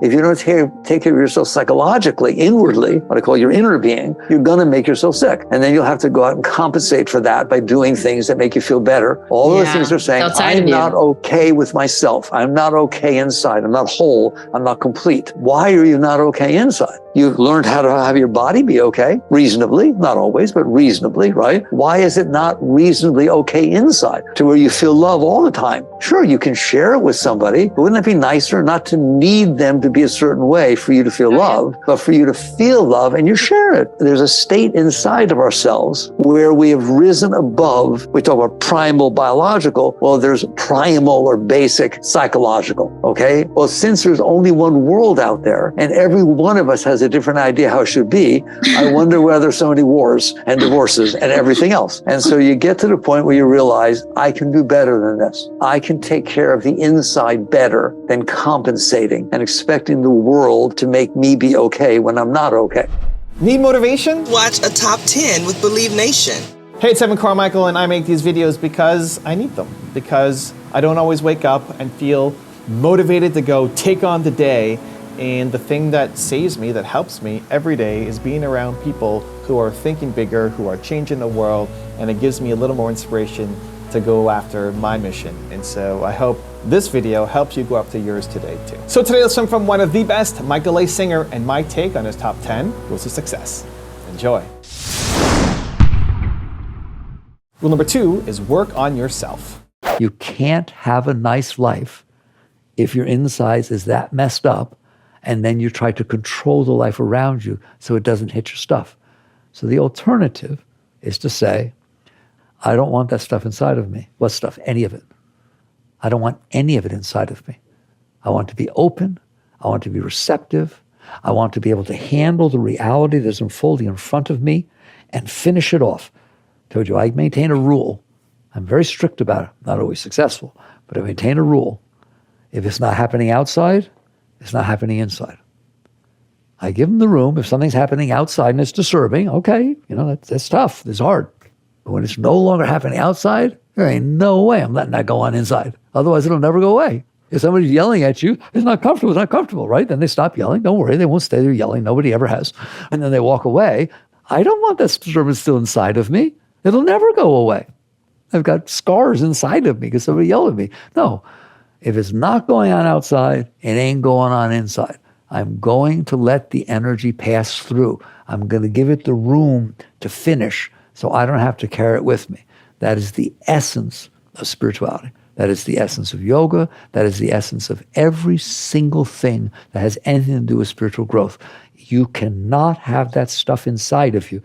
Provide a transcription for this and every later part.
If you don't take care of yourself psychologically, inwardly, what I call your inner being, you're going to make yourself sick. And then you'll have to go out and compensate for that by doing things that make you feel better. All those things are saying, I'm not okay with myself. I'm not okay inside. I'm not whole. I'm not complete. Why are you not okay inside? You've learned how to have your body be okay, reasonably, not always, but reasonably, right? Why is it not reasonably okay inside to where you feel love all the time? Sure, you can share it with somebody, but wouldn't it be nicer not to need them to be a certain way for you to feel love, but for you to feel love and you share it? There's a state inside of ourselves where we have risen above. We talk about primal biological. Well, there's primal or basic psychological, okay? Well, since there's only one world out there and every one of us has a different idea how it should be, I wonder why there's so many wars and divorces and everything else. And so you get to the point where you realize, I can do better than this. I can take care of the inside better than compensating and expecting the world to make me be okay when I'm not okay. Need motivation? Watch a top 10 with Believe Nation. Hey, it's Evan Carmichael, and I make these videos because I need them. Because I don't always wake up and feel motivated to go take on the day. And the thing that saves me, that helps me every day, is being around people who are thinking bigger, who are changing the world, and it gives me a little more inspiration to go after my mission. And so I hope this video helps you go after yours today too. So today let's learn from one of the best, Michael A. Singer, and my take on his top 10 rules of success. Enjoy. Rule number 2 is work on yourself. You can't have a nice life if your insides is that messed up and then you try to control the life around you so it doesn't hit your stuff. So the alternative is to say, I don't want that stuff inside of me. What stuff? Any of it. I don't want any of it inside of me. I want to be open. I want to be receptive. I want to be able to handle the reality that's unfolding in front of me and finish it off. I told you, I maintain a rule. I'm very strict about it. Not always successful, but I maintain a rule. If it's not happening outside, it's not happening inside. I give them the room. If something's happening outside and it's disturbing, okay, that's tough. It's hard. But when it's no longer happening outside, there ain't no way I'm letting that go on inside. Otherwise, it'll never go away. If somebody's yelling at you, it's not comfortable, right? Then they stop yelling. Don't worry, they won't stay there yelling. Nobody ever has. And then they walk away. I don't want that disturbance still inside of me. It'll never go away. I've got scars inside of me because somebody yelled at me. No. If it's not going on outside, it ain't going on inside. I'm going to let the energy pass through. I'm going to give it the room to finish so I don't have to carry it with me. That is the essence of spirituality. That is the essence of yoga. That is the essence of every single thing that has anything to do with spiritual growth. You cannot have that stuff inside of you.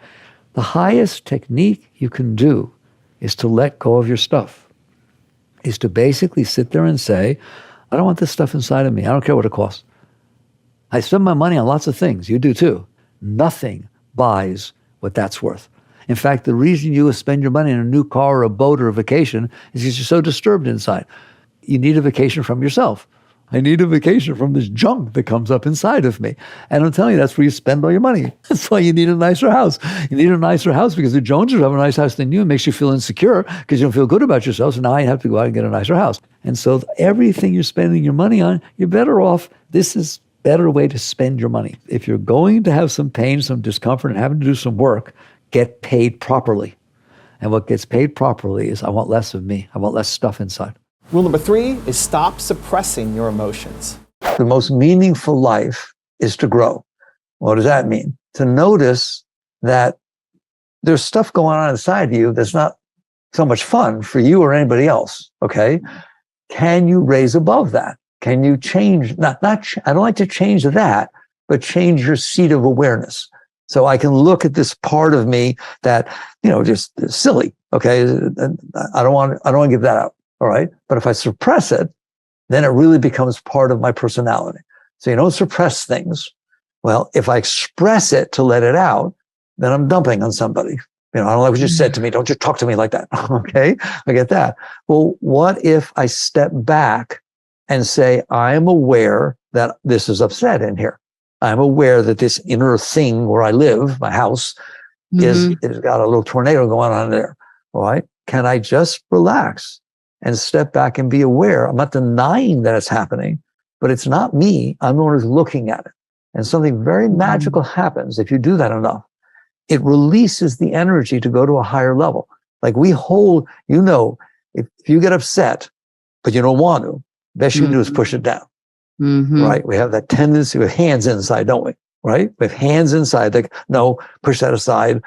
The highest technique you can do is to let go of your stuff. Is to basically sit there and say, I don't want this stuff inside of me. I don't care what it costs. I spend my money on lots of things. You do too. Nothing buys what that's worth. In fact, the reason you spend your money on a new car or a boat or a vacation is because you're so disturbed inside. You need a vacation from yourself. I need a vacation from this junk that comes up inside of me. And I'm telling you, that's where you spend all your money. That's why you need a nicer house. You need a nicer house because the Joneses have a nice house than you. It makes you feel insecure because you don't feel good about yourself. So now you have to go out and get a nicer house. And so everything you're spending your money on, you're better off. This is a better way to spend your money. If you're going to have some pain, some discomfort, and having to do some work, get paid properly. And what gets paid properly is I want less of me. I want less stuff inside. Rule number 3 is stop suppressing your emotions. The most meaningful life is to grow. What does that mean? To notice that there's stuff going on inside you that's not so much fun for you or anybody else, okay? Can you raise above that? Can you change? I don't like to change that, but change your seat of awareness. So I can look at this part of me that, just is silly, okay? I don't want to give that out. All right. But if I suppress it, then it really becomes part of my personality. So you don't suppress things. Well, if I express it to let it out, then I'm dumping on somebody. I don't like what you said to me. Don't you talk to me like that. Okay. I get that. Well, what if I step back and say, I am aware that this is upset in here. I'm aware that this inner thing where I live, my house, it's got a little tornado going on there. All right. Can I just relax and step back and be aware? I'm not denying that it's happening, but it's not me. I'm the one who's looking at it. And something very magical happens if you do that enough. It releases the energy to go to a higher level. Like we hold, if you get upset, but you don't want to, best you can do is push it down. Right? We have that tendency with hands inside, don't we? Right? With hands inside, like, no, push that aside,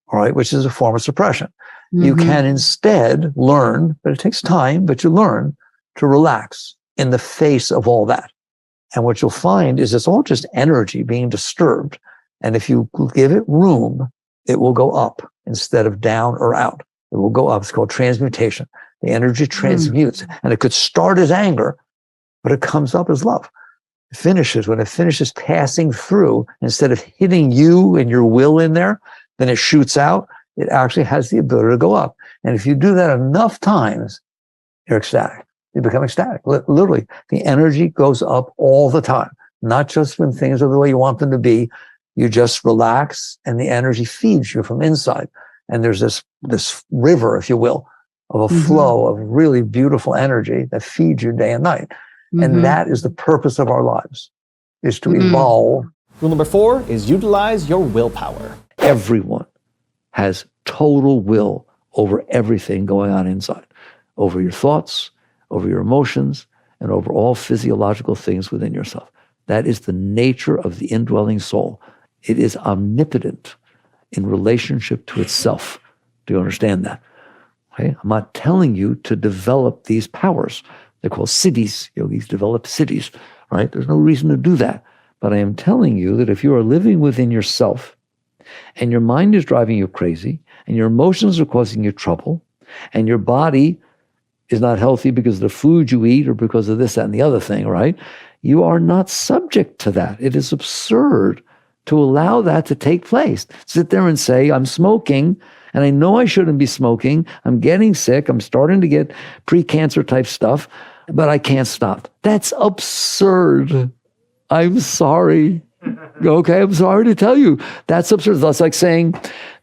all right, which is a form of suppression. You can instead learn, but it takes time, but you learn to relax in the face of all that. And what you'll find is it's all just energy being disturbed. And if you give it room, it will go up instead of down or out. It will go up. It's called transmutation. The energy transmutes. And it could start as anger, but it comes up as love. When it finishes passing through, instead of hitting you and your will in there, then it shoots out. It actually has the ability to go up. And if you do that enough times, you're ecstatic. You become ecstatic. Literally, the energy goes up all the time, not just when things are the way you want them to be. You just relax and the energy feeds you from inside. And there's this river, if you will, of a flow of really beautiful energy that feeds you day and night. And that is the purpose of our lives, is to evolve. Rule number 4 is utilize your willpower. Everyone has total will over everything going on inside, over your thoughts, over your emotions, and over all physiological things within yourself. That is the nature of the indwelling soul. It is omnipotent in relationship to itself. Do you understand that? Okay? I'm not telling you to develop these powers. They're called siddhis. Yogis develop siddhis, right? There's no reason to do that. But I am telling you that if you are living within yourself and your mind is driving you crazy and your emotions are causing you trouble and your body is not healthy because of the food you eat or because of this, that, and the other thing, right? You are not subject to that. It is absurd to allow that to take place. Sit there and say, I'm smoking, and I know I shouldn't be smoking. I'm getting sick. I'm starting to get pre-cancer type stuff, but I can't stop. That's absurd. I'm sorry. Okay, I'm sorry to tell you. That's absurd. That's like saying,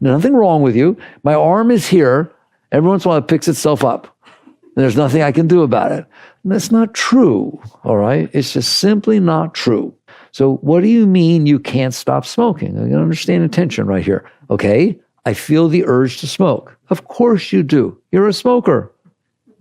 nothing wrong with you. My arm is here. Every once in a while it picks itself up. And there's nothing I can do about it. And that's not true, all right? It's just simply not true. So what do you mean you can't stop smoking? You understand the tension right here. Okay, I feel the urge to smoke. Of course you do. You're a smoker.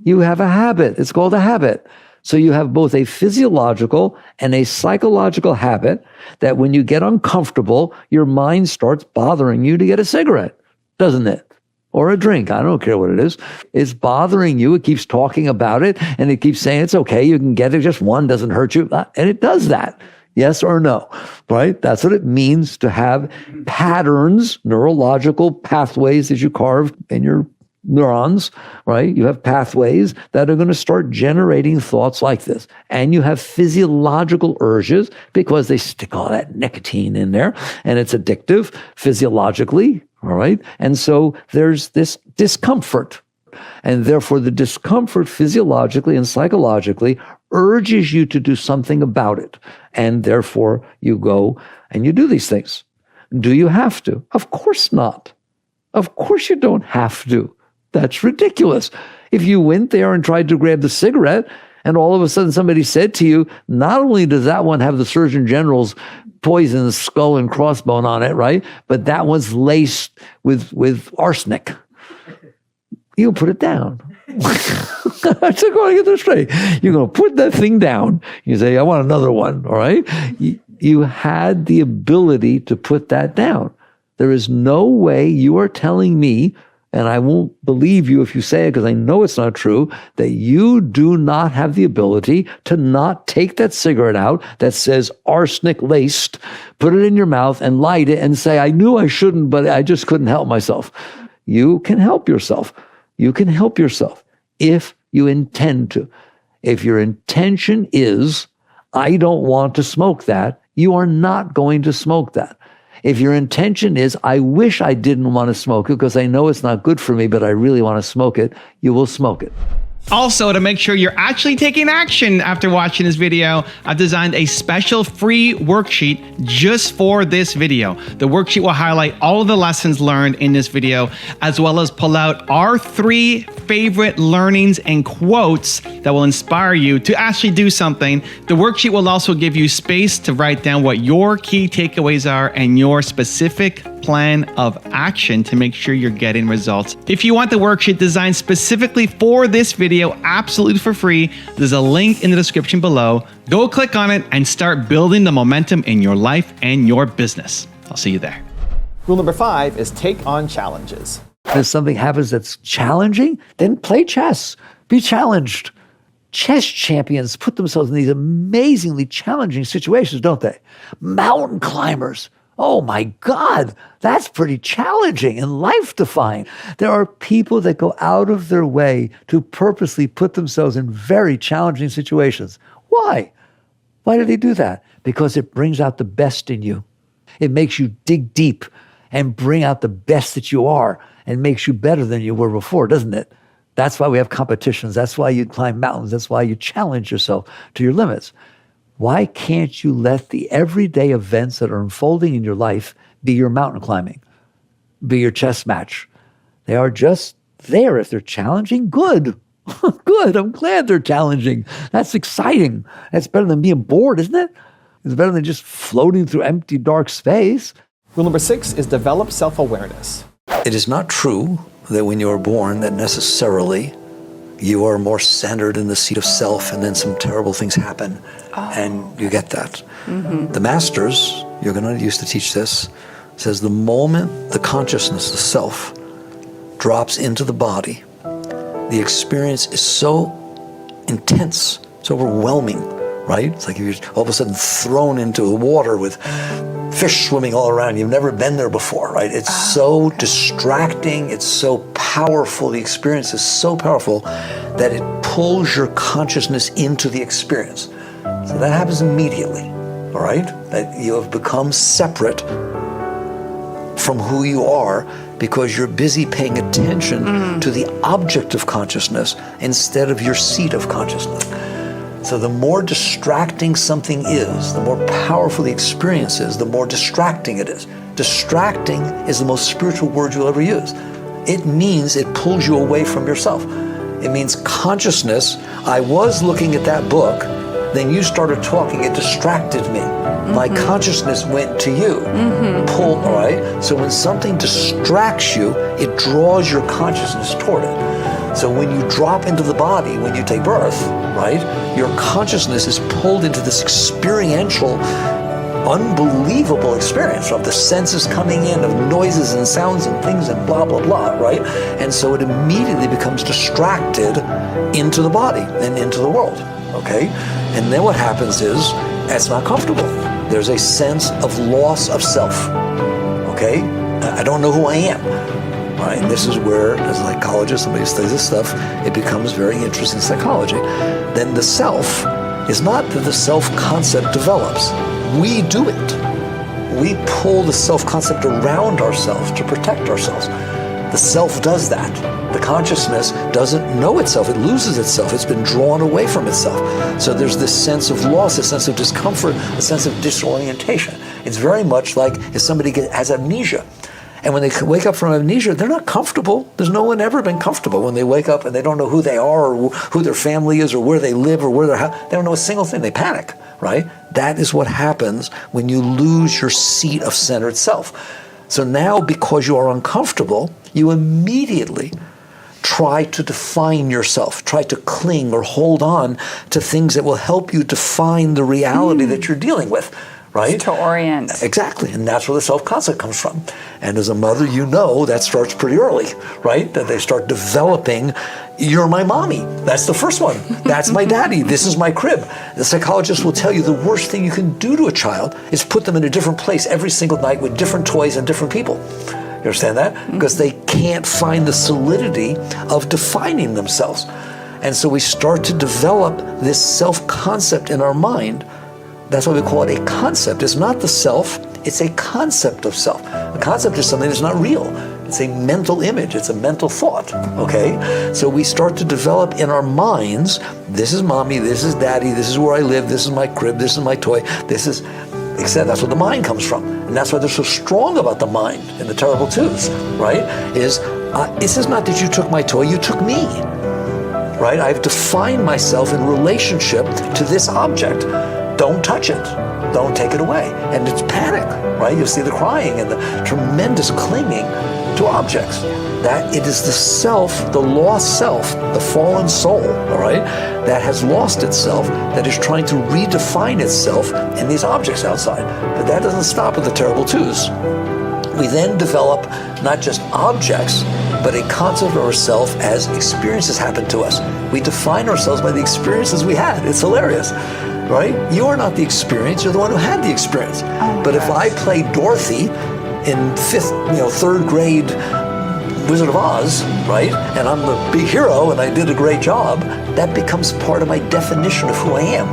You have a habit. It's called a habit. So you have both a physiological and a psychological habit that when you get uncomfortable, your mind starts bothering you to get a cigarette, doesn't it? Or a drink. I don't care what it is. It's bothering you. It keeps talking about it and it keeps saying it's okay. You can get it. Just one doesn't hurt you. And it does that. Yes or no, right? That's what it means to have patterns, neurological pathways that you carve in your neurons, right? You have pathways that are going to start generating thoughts like this. And you have physiological urges because they stick all that nicotine in there and it's addictive physiologically, all right? And so there's this discomfort. And therefore the discomfort physiologically and psychologically urges you to do something about it. And therefore you go and you do these things. Do you have to? Of course not. Of course you don't have to. That's ridiculous. If you went there and tried to grab the cigarette and all of a sudden somebody said to you, not only does that one have the Surgeon General's poison skull and crossbone on it, right? But that one's laced with arsenic. You'll put it down. I said, go and get this straight. You're going to put that thing down. You say, I want another one, all right? You had the ability to put that down. There is no way you are telling me, and I won't believe you if you say it because I know it's not true, that you do not have the ability to not take that cigarette out that says arsenic laced, put it in your mouth and light it and say, I knew I shouldn't, but I just couldn't help myself. You can help yourself. You can help yourself if you intend to. If your intention is, I don't want to smoke that, you are not going to smoke that. If your intention is, I wish I didn't want to smoke it because I know it's not good for me, but I really want to smoke it, you will smoke it. Also, to make sure you're actually taking action after watching this video, I've designed a special free worksheet just for this video. The worksheet will highlight all of the lessons learned in this video, as well as pull out our 3 favorite learnings and quotes that will inspire you to actually do something. The worksheet will also give you space to write down what your key takeaways are and your specific plan of action to make sure you're getting results. If you want the worksheet designed specifically for this video, absolutely for free, there's a link in the description below. Go click on it and start building the momentum in your life and your business. I'll see you there. Rule number 5 is take on challenges. If something happens that's challenging, then play chess. Be challenged. Chess champions put themselves in these amazingly challenging situations, don't they? Mountain climbers. Oh my God, that's pretty challenging and life-defying. There are people that go out of their way to purposely put themselves in very challenging situations. Why? Why do they do that? Because it brings out the best in you. It makes you dig deep and bring out the best that you are and makes you better than you were before, doesn't it? That's why we have competitions. That's why you climb mountains. That's why you challenge yourself to your limits. Why can't you let the everyday events that are unfolding in your life be your mountain climbing, be your chess match? They are just there. If they're challenging, good. Good. I'm glad they're challenging. That's exciting. That's better than being bored, isn't it? It's better than just floating through empty, dark space. Rule number 6 is develop self-awareness. It is not true that when you are born that necessarily you are more centered in the seat of self and then some terrible things happen and you get that. Mm-hmm. The masters, you're going to use to teach this, says the moment the consciousness, the self, drops into the body, the experience is so intense, it's overwhelming, right? It's like you're all of a sudden thrown into the water with fish swimming all around. You've never been there before, right? It's so distracting. It's so powerful. The experience is so powerful that it pulls your consciousness into the experience. So that happens immediately, all right? That you have become separate from who you are because you're busy paying attention to the object of consciousness instead of your seat of consciousness. So the more distracting something is, the more powerful the experience is, the more distracting it is. Distracting is the most spiritual word you'll ever use. It means it pulls you away from yourself. It means consciousness. I was looking at that book, then you started talking, it distracted me. My consciousness went to you. Pull, all right? So when something distracts you, it draws your consciousness toward it. So when you drop into the body, when you take birth, right, your consciousness is pulled into this experiential, unbelievable experience of the senses coming in, of noises and sounds and things and blah, blah, blah, right? And so it immediately becomes distracted into the body and into the world, okay? And then what happens is, it's not comfortable. There's a sense of loss of self, okay? I don't know who I am. Right? And this is where, as a psychologist, somebody who studies this stuff, it becomes very interesting psychology. Then the self is not that the self-concept develops. We do it. We pull the self-concept around ourselves to protect ourselves. The self does that. The consciousness doesn't know itself. It loses itself. It's been drawn away from itself. So there's this sense of loss, a sense of discomfort, a sense of disorientation. It's very much like if somebody has amnesia. And when they wake up from amnesia, they're not comfortable. There's no one ever been comfortable when they wake up and they don't know who they are or who their family is or where they live or where they don't know a single thing. They panic, right? That is what happens when you lose your seat of centered self. So now, because you are uncomfortable, you immediately try to define yourself, try to cling or hold on to things that will help you define the reality that you're dealing with. Right? To orient. Exactly. And that's where the self-concept comes from. And as a mother, you know that starts pretty early, right? That they start developing, you're my mommy. That's the first one. That's my daddy. This is my crib. The psychologist will tell you the worst thing you can do to a child is put them in a different place every single night with different toys and different people. You understand that? Because they can't find the solidity of defining themselves. And so we start to develop this self-concept in our mind. That's why we call it a concept. It's not the self, it's a concept of self. A concept is something that's not real. It's a mental image. It's a mental thought, okay? So we start to develop in our minds, this is mommy, this is daddy, this is where I live, this is my crib, this is my toy, this is, except that's where the mind comes from. And that's why they're so strong about the mind in the terrible twos, right? This is not that you took my toy, you took me, right? I've defined myself in relationship to this object. Don't touch it. Don't take it away. And it's panic, right? You see the crying and the tremendous clinging to objects. That it is the self, the lost self, the fallen soul, all right, that has lost itself, that is trying to redefine itself in these objects outside. But that doesn't stop with the terrible twos. We then develop not just objects, but a concept of ourselves as experiences happen to us. We define ourselves by the experiences we had. It's hilarious, right? You are not the experience, you're the one who had the experience. But if I play Dorothy in third grade Wizard of Oz, right? And I'm the big hero and I did a great job, that becomes part of my definition of who I am.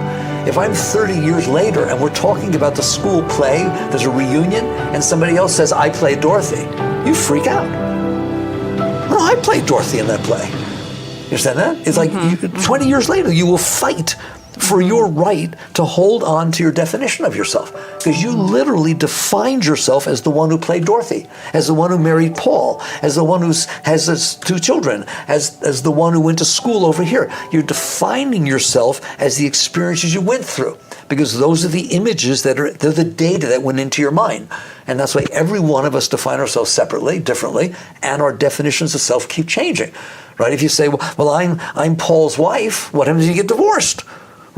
If I'm 30 years later and we're talking about the school play, there's a reunion, and somebody else says, I played Dorothy, you freak out. No, I played Dorothy in that play. You understand that? It's like 20 years later, you will fight for your right to hold on to your definition of yourself, because you literally defined yourself as the one who played Dorothy, as the one who married Paul, as the one who has his 2 children, as the one who went to school over here. You're defining yourself as the experiences you went through, because those are the images they're the data that went into your mind. And that's why every one of us define ourselves separately, differently, and our definitions of self keep changing, right? If you say, well, I'm Paul's wife, what happens if you get divorced?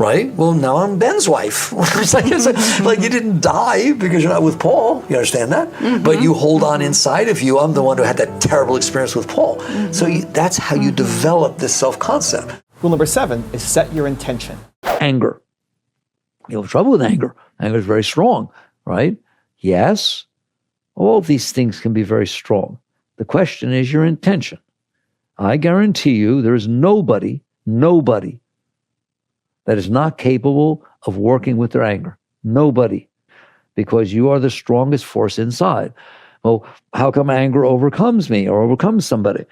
Right? Well, now I'm Ben's wife. It's like you didn't die because you're not with Paul. You understand that? But you hold on inside of you. I'm the one who had that terrible experience with Paul. So that's how you develop this self-concept. Rule number 7 is set your intention. Anger. You have trouble with anger. Anger is very strong, right? Yes, all of these things can be very strong. The question is your intention. I guarantee you there is nobody that is not capable of working with their anger. Nobody. Because you are the strongest force inside. Well, how come anger overcomes me or overcomes somebody?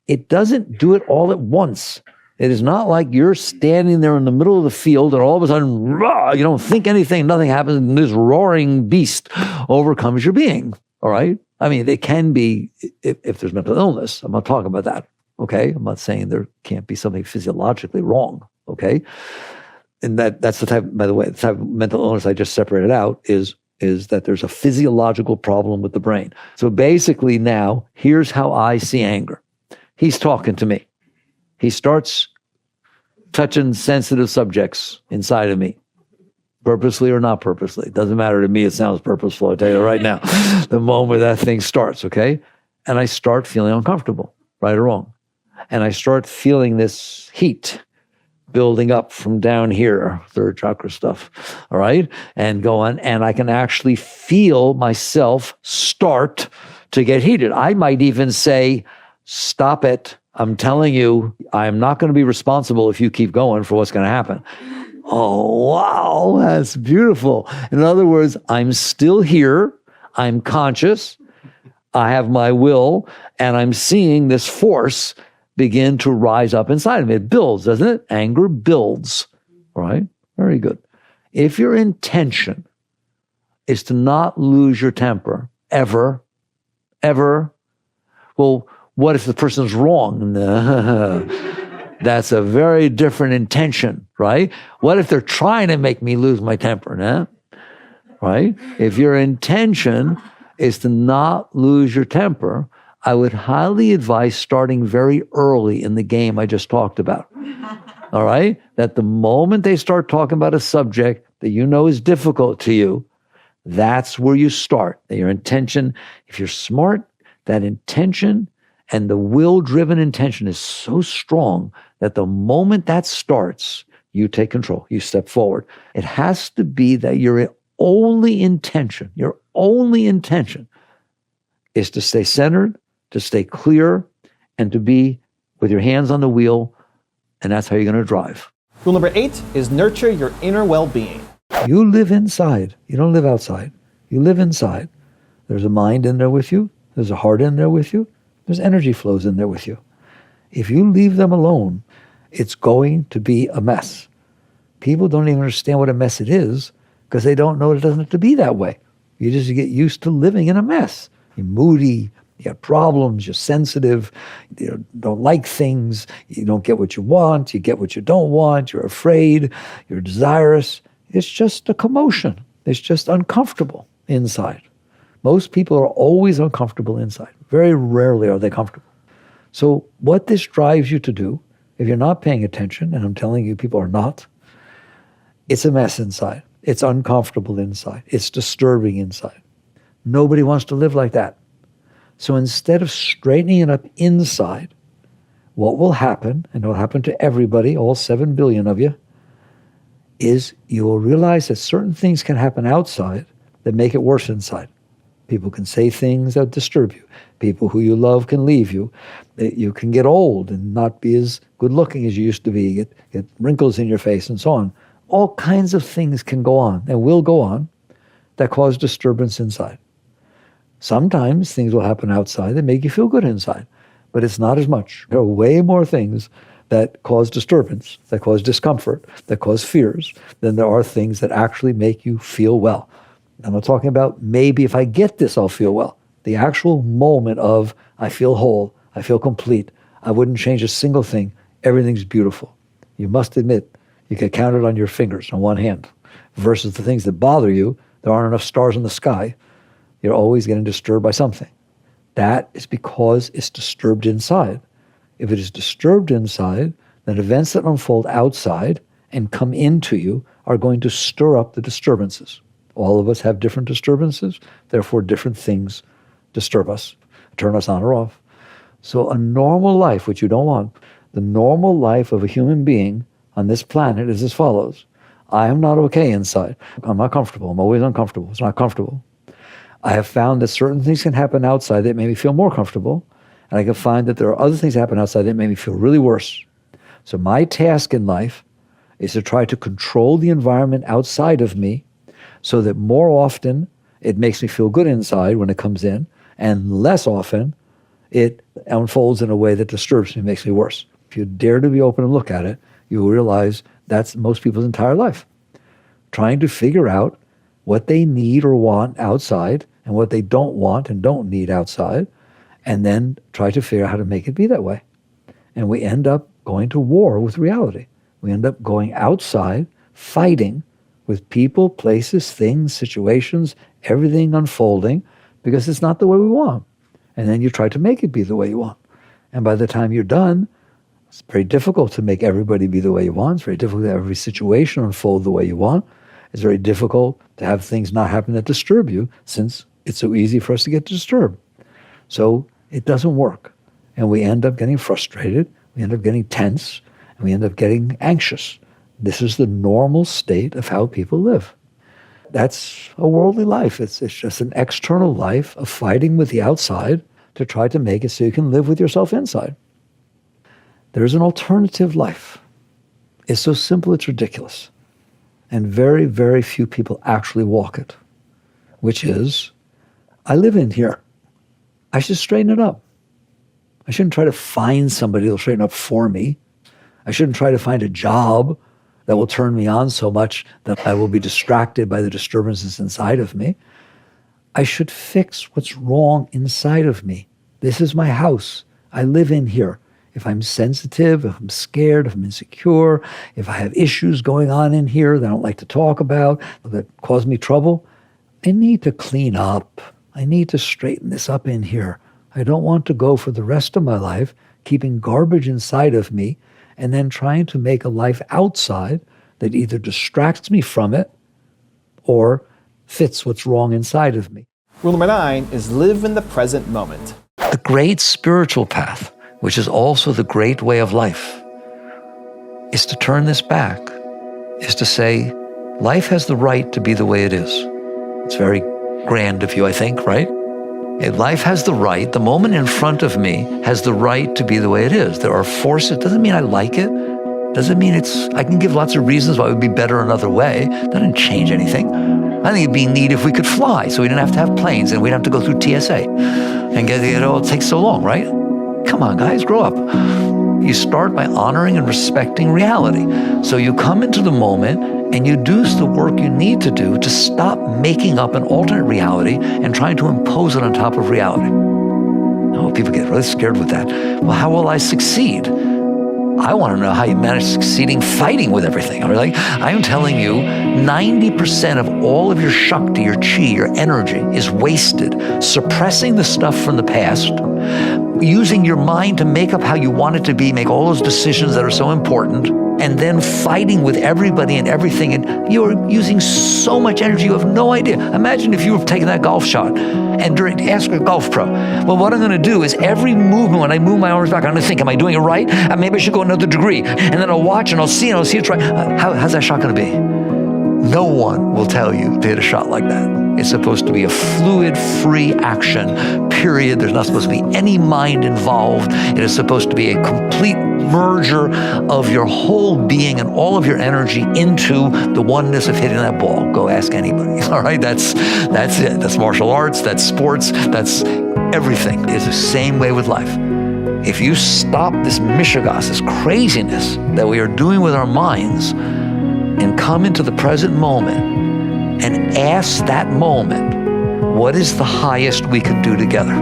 It doesn't do it all at once. It is not like you're standing there in the middle of the field and all of a sudden, rah, you don't think anything, nothing happens, and this roaring beast overcomes your being, all right? I mean, it can be if there's mental illness. I'm not talking about that, okay? I'm not saying there can't be something physiologically wrong, okay? And that's the type, by the way, the type of mental illness I just separated out is that there's a physiological problem with the brain. So basically now, here's how I see anger. He's talking to me. He starts touching sensitive subjects inside of me, purposely or not purposely. It doesn't matter to me. It sounds purposeful, I'll tell you right now. The moment that thing starts, okay? And I start feeling uncomfortable, right or wrong. And I start feeling this heat building up from down here, third chakra stuff, all right? And go on, and I can actually feel myself start to get heated. I might even say, stop it. I'm telling you, I'm not going to be responsible if you keep going for what's going to happen. Oh, wow, that's beautiful. In other words, I'm still here. I'm conscious. I have my will, and I'm seeing this force begin to rise up inside of me. It builds, doesn't it? Anger builds, right? Very good. If your intention is to not lose your temper, ever, well, what if the person's wrong? That's a very different intention, right? What if they're trying to make me lose my temper, nah? Right? If your intention is to not lose your temper, I would highly advise starting very early in the game I just talked about. All right? That the moment they start talking about a subject that you know is difficult to you, that's where you start. Your intention, if you're smart, that intention and the will-driven intention is so strong that the moment that starts, you take control. You step forward. It has to be that your only intention is to stay centered, to stay clear, and to be with your hands on the wheel, and that's how you're going to drive. Rule number 8 is nurture your inner well-being. You live inside. You don't live outside. You live inside. There's a mind in there with you. There's a heart in there with you. There's energy flows in there with you. If you leave them alone, it's going to be a mess. People don't even understand what a mess it is because they don't know it doesn't have to be that way. You just get used to living in a mess. You're moody, you have problems, you're sensitive, you don't like things, you don't get what you want, you get what you don't want, you're afraid, you're desirous. It's just a commotion. It's just uncomfortable inside. Most people are always uncomfortable inside. Very rarely are they comfortable. So what this drives you to do, if you're not paying attention, and I'm telling you people are not, it's a mess inside. It's uncomfortable inside. It's disturbing inside. Nobody wants to live like that. So instead of straightening it up inside, what will happen, and it will happen to everybody, all 7 billion of you, is you will realize that certain things can happen outside that make it worse inside. People can say things that disturb you. People who you love can leave you. You can get old and not be as good looking as you used to be, get wrinkles in your face and so on. All kinds of things can go on and will go on that cause disturbance inside. Sometimes things will happen outside that make you feel good inside, but it's not as much. There are way more things that cause disturbance, that cause discomfort, that cause fears, than there are things that actually make you feel well. I'm not talking about maybe if I get this, I'll feel well. The actual moment of I feel whole, I feel complete, I wouldn't change a single thing, everything's beautiful. You must admit, you can count it on your fingers on one hand, versus the things that bother you, there aren't enough stars in the sky. You're always getting disturbed by something. That is because it's disturbed inside. If it is disturbed inside, then events that unfold outside and come into you are going to stir up the disturbances. All of us have different disturbances, therefore different things disturb us, turn us on or off. So a normal life, which you don't want, the normal life of a human being on this planet is as follows. I am not okay inside. I'm not comfortable. I'm always uncomfortable. It's not comfortable. I have found that certain things can happen outside that make me feel more comfortable, and I can find that there are other things that happen outside that make me feel really worse. So my task in life is to try to control the environment outside of me so that more often it makes me feel good inside when it comes in, and less often it unfolds in a way that disturbs me, makes me worse. If you dare to be open and look at it, you will realize that's most people's entire life. Trying to figure out what they need or want outside and what they don't want and don't need outside, and then try to figure out how to make it be that way. And we end up going to war with reality. We end up going outside, fighting with people, places, things, situations, everything unfolding because it's not the way we want. And then you try to make it be the way you want. And by the time you're done, it's very difficult to make everybody be the way you want. It's very difficult to have every situation unfold the way you want. It's very difficult to have things not happen that disturb you, since it's so easy for us to get disturbed. So it doesn't work. And we end up getting frustrated, we end up getting tense, and we end up getting anxious. This is the normal state of how people live. That's a worldly life. It's just an external life of fighting with the outside to try to make it so you can live with yourself inside. There's an alternative life. It's so simple, it's ridiculous. And very, very few people actually walk it, which is, I live in here. I should straighten it up. I shouldn't try to find somebody that'll straighten up for me. I shouldn't try to find a job that will turn me on so much that I will be distracted by the disturbances inside of me. I should fix what's wrong inside of me. This is my house. I live in here. If I'm sensitive, if I'm scared, if I'm insecure, if I have issues going on in here that I don't like to talk about, that cause me trouble, I need to clean up. I need to straighten this up in here. I don't want to go for the rest of my life keeping garbage inside of me and then trying to make a life outside that either distracts me from it or fits what's wrong inside of me. Rule number 9 is live in the present moment. The great spiritual path, which is also the great way of life, is to turn this back, is to say, life has the right to be the way it is. It's very grand of you, I think, right? Life has the right, the moment in front of me has the right to be the way it is. There are forces, doesn't mean I like it, doesn't mean I can give lots of reasons why it would be better another way. That didn't change anything. I think it'd be neat if we could fly, so we didn't have to have planes and we'd have to go through TSA. and it takes so long, right? Come on, guys, grow up. You start by honoring and respecting reality. So you come into the moment and you do the work you need to do to stop making up an alternate reality and trying to impose it on top of reality. Oh, people get really scared with that. Well, how will I succeed? I want to know how you manage succeeding fighting with everything. I'm telling you, 90% of all of your shakti, your chi, your energy is wasted suppressing the stuff from the past, using your mind to make up how you want it to be, make all those decisions that are so important, and then fighting with everybody and everything. And you're using so much energy, you have no idea. Imagine if you were taking that golf shot and ask a golf pro, well, what I'm going to do is every movement, when I move my arms back, I'm going to think, am I doing it right? Maybe I should go another degree. And then I'll watch and I'll see it right. How's that shot going to be? No one will tell you to hit a shot like that. It's supposed to be a fluid, free action, period. There's not supposed to be any mind involved. It is supposed to be a complete merger of your whole being and all of your energy into the oneness of hitting that ball. Go ask anybody. All right, that's it. That's martial arts, that's sports, that's everything. It's the same way with life. If you stop this mishigas, this craziness that we are doing with our minds, and come into the present moment and ask that moment, what is the highest we could do together?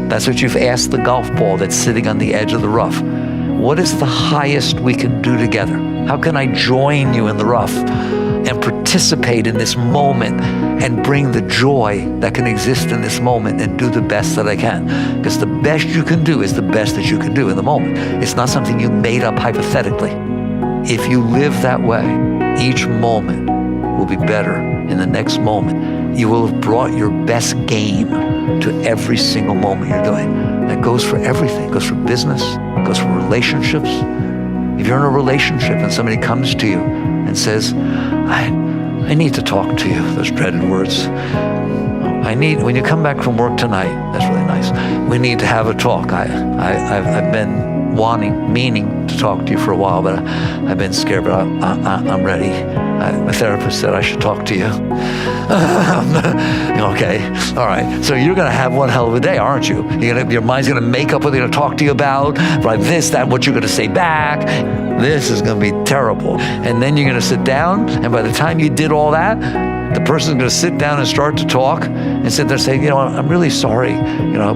That's what you've asked the golf ball that's sitting on the edge of the rough. What is the highest we can do together? How can I join you in the rough and participate in this moment and bring the joy that can exist in this moment and do the best that I can? Because the best you can do is the best that you can do in the moment. It's not something you made up hypothetically. If you live that way, each moment will be better in the next moment. You will have brought your best game to every single moment you're doing. That goes for everything. It goes for business. It goes for relationships. If you're in a relationship and somebody comes to you and says, I need to talk to you, those dreaded words. When you come back from work tonight, that's really nice. We need to have a talk. I've been meaning to talk to you for a while, but I've been scared, but I'm ready. My therapist said I should talk to you. Okay, all right. So you're going to have one hell of a day, aren't you? Your mind's going to make up what they're going to talk to you about, right? This, that, what you're going to say back. This is going to be terrible. And then you're going to sit down, and by the time you did all that, the person's going to sit down and start to talk and sit there and say, I'm really sorry,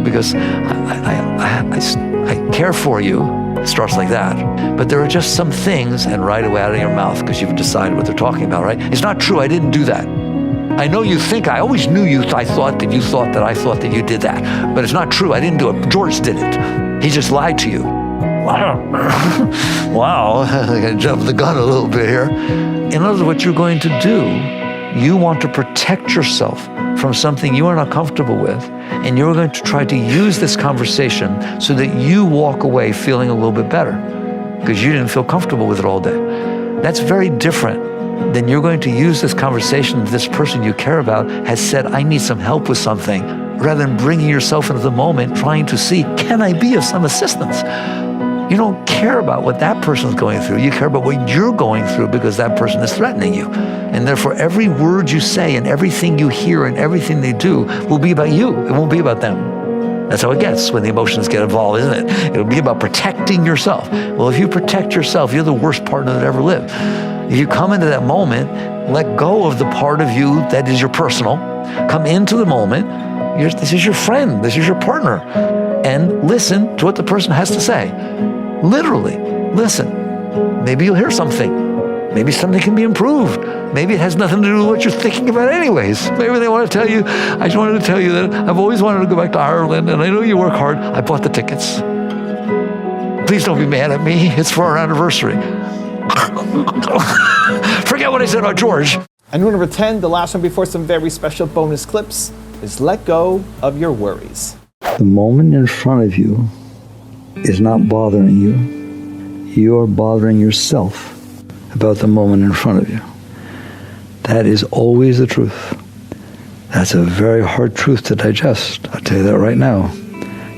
because I care for you. It starts like that. But there are just some things, and right away out of your mouth, because you've decided what they're talking about, right? It's not true, I didn't do that. I know you think, I always knew you, I thought that you did that. But it's not true, I didn't do it. George did it. He just lied to you. Wow, I gotta jump the gun a little bit here. In other words, what you're going to do, you want to protect yourself from something you are not comfortable with, and you're going to try to use this conversation so that you walk away feeling a little bit better because you didn't feel comfortable with it all day. That's very different than you're going to use this conversation that this person you care about has said, I need some help with something, rather than bringing yourself into the moment, trying to see, can I be of some assistance? You don't care about what that person's going through. You care about what you're going through because that person is threatening you. And therefore, every word you say and everything you hear and everything they do will be about you. It won't be about them. That's how it gets when the emotions get involved, isn't it? It'll be about protecting yourself. Well, if you protect yourself, you're the worst partner that ever lived. If you come into that moment, let go of the part of you that is your personal, come into the moment, this is your friend, this is your partner, and listen to what the person has to say. Literally, listen. Maybe you'll hear something. Maybe something can be improved. Maybe it has nothing to do with what you're thinking about anyways. Maybe they want to tell you, I just wanted to tell you that I've always wanted to go back to Ireland, and I know you work hard. I bought the tickets. Please don't be mad at me. It's for our anniversary. Forget what I said about George. And rule number 10, the last one before some very special bonus clips, is let go of your worries. The moment in front of you is not bothering you. You are bothering yourself about the moment in front of you. That is always the truth. That's a very hard truth to digest. I'll tell you that right now.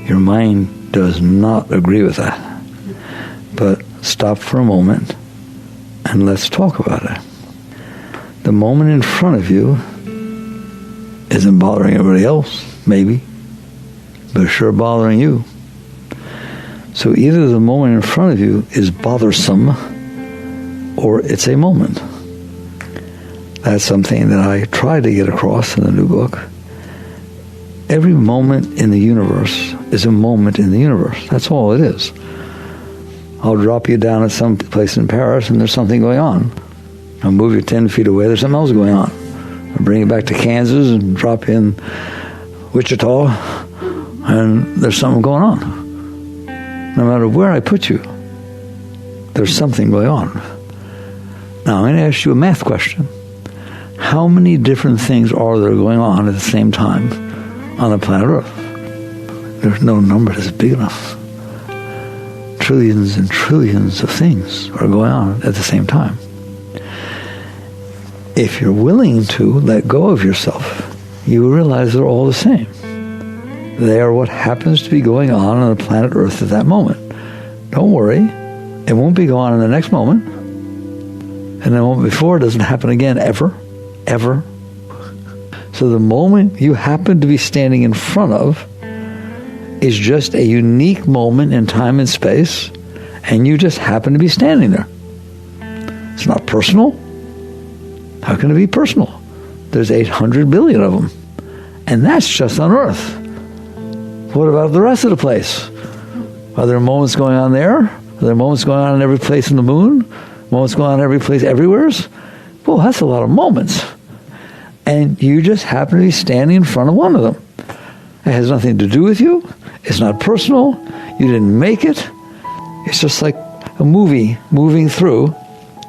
Your mind does not agree with that. But stop for a moment and let's talk about it. The moment in front of you isn't bothering everybody else, maybe. but it's sure bothering you. So either the moment in front of you is bothersome, or it's a moment. That's something that I try to get across in the new book. Every moment in the universe is a moment in the universe. That's all it is. I'll drop you down at some place in Paris and there's something going on. I'll move you 10 feet away, there's something else going on. I'll bring you back to Kansas and drop you in Wichita and there's something going on. No matter where I put you, there's something going on. Now, I'm going to ask you a math question. How many different things are there going on at the same time on the planet Earth? There's no number that's big enough. Trillions and trillions of things are going on at the same time. If you're willing to let go of yourself, you will realize they're all the same. They are what happens to be going on the planet Earth at that moment. Don't worry, it won't be going on in the next moment. And the moment before doesn't happen again ever. Ever. So the moment you happen to be standing in front of is just a unique moment in time and space, and you just happen to be standing there. It's not personal. How can it be personal? There's 800 billion of them, and that's just on Earth. What about the rest of the place? Are there moments going on there? Are there moments going on in every place in the moon? Moments going on in every place everywhere? Well, that's a lot of moments. And you just happen to be standing in front of one of them. It has nothing to do with you. It's not personal. You didn't make it. It's just like a movie moving through,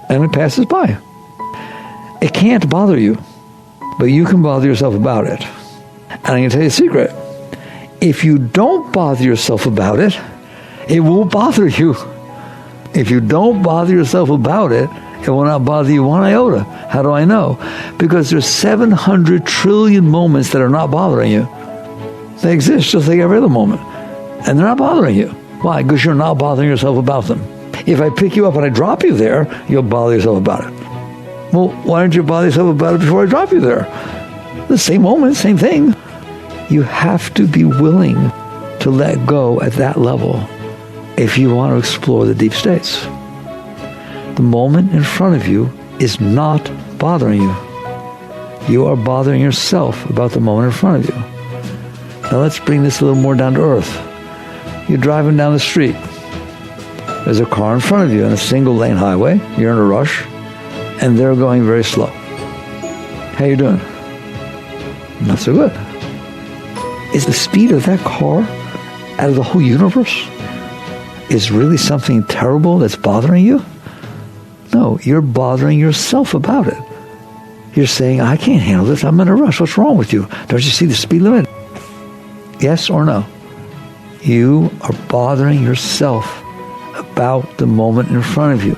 and it passes by. It can't bother you, but you can bother yourself about it. And I'm going to tell you a secret. If you don't bother yourself about it, it won't bother you. If you don't bother yourself about it, it will not bother you one iota. How do I know? Because there's 700 trillion moments that are not bothering you. They exist just like every other moment. And they're not bothering you. Why? Because you're not bothering yourself about them. If I pick you up and I drop you there, you'll bother yourself about it. Well, why don't you bother yourself about it before I drop you there? The same moment, same thing. You have to be willing to let go at that level if you want to explore the deep states. The moment in front of you is not bothering you. You are bothering yourself about the moment in front of you. Now let's bring this a little more down to earth. You're driving down the street. There's a car in front of you on a single lane highway. You're in a rush, and they're going very slow. How you doing? Not so good. Is the speed of that car out of the whole universe? Is really something terrible that's bothering you? No, you're bothering yourself about it. You're saying, I can't handle this. I'm in a rush. What's wrong with you? Don't you see the speed limit? Yes or no? You are bothering yourself about the moment in front of you.